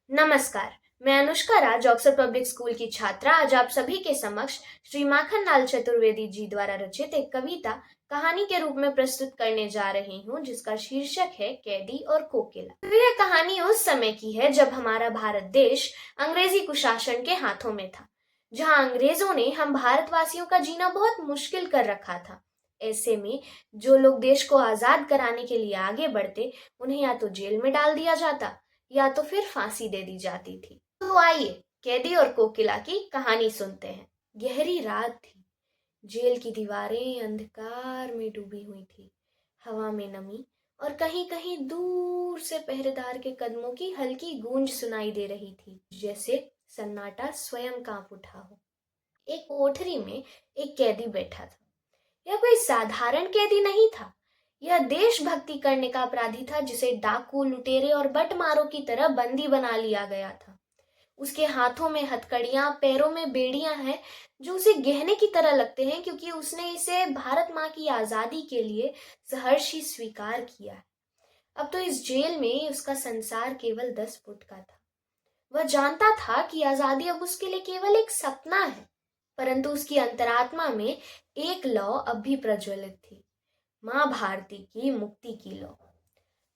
नमस्कार। मैं अनुष्का राज Oxford public school की छात्रा आज आप सभी के समक्ष श्री माखन लाल चतुर्वेदी जी द्वारा रचित एक कविता कहानी के रूप में प्रस्तुत करने जा रही हूँ, जिसका शीर्षक है कैदी और कोकिला। तो यह कहानी उस समय की है जब हमारा भारत देश अंग्रेजी कुशासन के हाथों में था, जहाँ अंग्रेजों ने हम भारतवासियों का जीना बहुत मुश्किल कर रखा था। ऐसे में जो लोग देश को आजाद कराने के लिए आगे बढ़ते, उन्हें या तो जेल में डाल दिया जाता या तो फिर फांसी दे दी जाती थी। तो आइए कैदी और कोकिला की कहानी सुनते हैं। गहरी रात थी। जेल की दीवारें अंधकार में डूबी हुई थी। हवा में नमी और कहीं कहीं दूर से पहरेदार के कदमों की हल्की गूंज सुनाई दे रही थी, जैसे सन्नाटा स्वयं कांप उठा हो। एक कोठरी में एक कैदी बैठा था। यह कोई साधारण कैदी नहीं था। यह देशभक्ति करने का अपराधी था, जिसे डाकू, लुटेरे और बटमारों की तरह बंदी बना लिया गया था। उसके हाथों में हथकड़ियां, पैरों में बेड़ियां हैं, जो उसे गहने की तरह लगते हैं, क्योंकि उसने इसे भारत माँ की आजादी के लिए सहर्षी स्वीकार किया है। अब तो इस जेल में उसका संसार केवल 10 फुट का था। वह जानता था कि आजादी अब उसके लिए केवल एक सपना है, परंतु उसकी अंतरात्मा में एक लौ अब भी प्रज्वलित थी, माँ भारती की मुक्ति की लौ।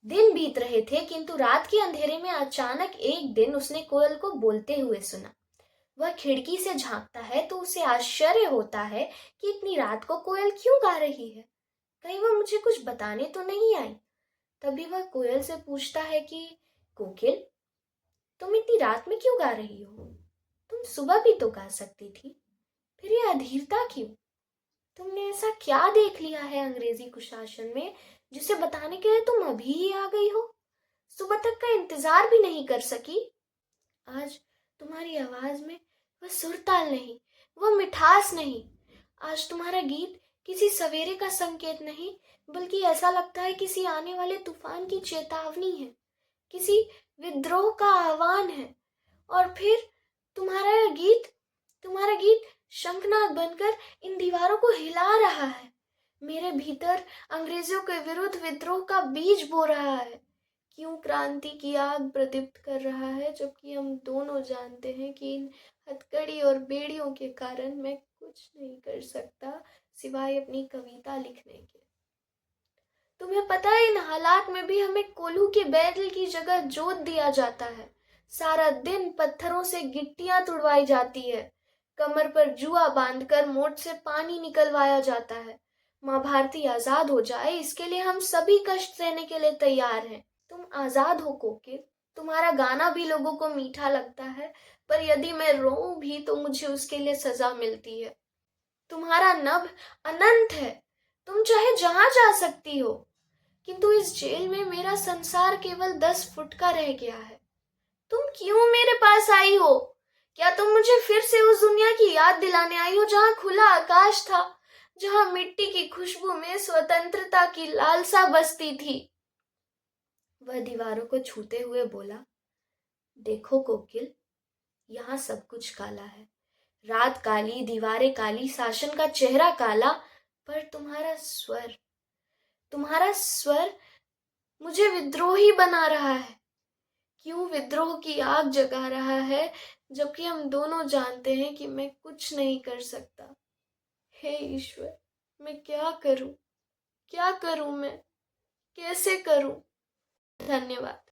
दिन बीत रहे थे, किंतु रात के अंधेरे में अचानक एक दिन उसने कोयल को बोलते हुए सुना। वह खिड़की से झांकता है तो उसे आश्चर्य होता है कि इतनी रात को कोयल क्यों गा रही है। कहीं वह मुझे कुछ बताने तो नहीं आई। तभी वह कोयल से पूछता है कि कोकिल, तुम इतनी रात में क्यों गा रही हो? तुम सुबह भी तो गा सकती थी। फिर यह अधीरता क्यों? तुमने ऐसा क्या देख लिया है अंग्रेजी कुशासन में, जिसे बताने के लिए तुम अभी ही आ गई हो? सुबह तक का इंतजार भी नहीं कर सकी? आज तुम्हारी आवाज में वह सुरताल नहीं, वह मिठास नहीं। आज तुम्हारा गीत किसी सवेरे का संकेत नहीं, बल्कि ऐसा लगता है किसी आने वाले तूफान की चेतावनी है, किसी विद्रोह का आह्वान है। और फिर तुम्हारा यह गीत तुम्हारा गीत शंखनाद बनकर इन दीवारों को हिला रहा है, मेरे भीतर अंग्रेजों के विरुद्ध विद्रोह का बीज बो रहा है। क्यों क्रांति की आग प्रदीप्त कर रहा है, जबकि हम दोनों जानते हैं कि इन हथकड़ी और बेड़ियों के कारण मैं कुछ नहीं कर सकता सिवाय अपनी कविता लिखने के। तुम्हें पता है, इन हालात में भी हमें कोल्हू के बैल की जगह जोत दिया जाता है। सारा दिन पत्थरों से गिट्टियां तुड़वाई जाती है। कमर पर जुआ बांधकर मोट से पानी निकलवाया जाता है। माँ भारती आजाद हो जाए, इसके लिए हम सभी कष्ट सहने के लिए तैयार हैं। तुम आजाद हो कोकिल। तुम्हारा गाना भी लोगों को मीठा लगता है, पर यदि मैं रोऊं भी तो मुझे उसके लिए सजा मिलती है। तुम्हारा नभ अनंत है। तुम चाहे जहां जा सकती हो, किंतु इस जेल में मेरा संसार केवल 10 फुट का रह गया है। तुम क्यों मेरे पास आई हो? क्या तुम मुझे फिर से उस दुनिया की याद दिलाने आई हो, जहां खुला आकाश था, जहां मिट्टी की खुशबू में स्वतंत्रता की लालसा बसती थी? वह दीवारों को छूते हुए बोला, देखो कोकिल, यहाँ सब कुछ काला है। रात काली, दीवारें काली, शासन का चेहरा काला, पर तुम्हारा स्वर मुझे विद्रोही बना रहा है। क्यों विद्रोह की आग जगा रहा है, जबकि हम दोनों जानते हैं कि मैं कुछ नहीं कर सकता। हे ईश्वर, मैं क्या करूं मैं? कैसे करूं? धन्यवाद।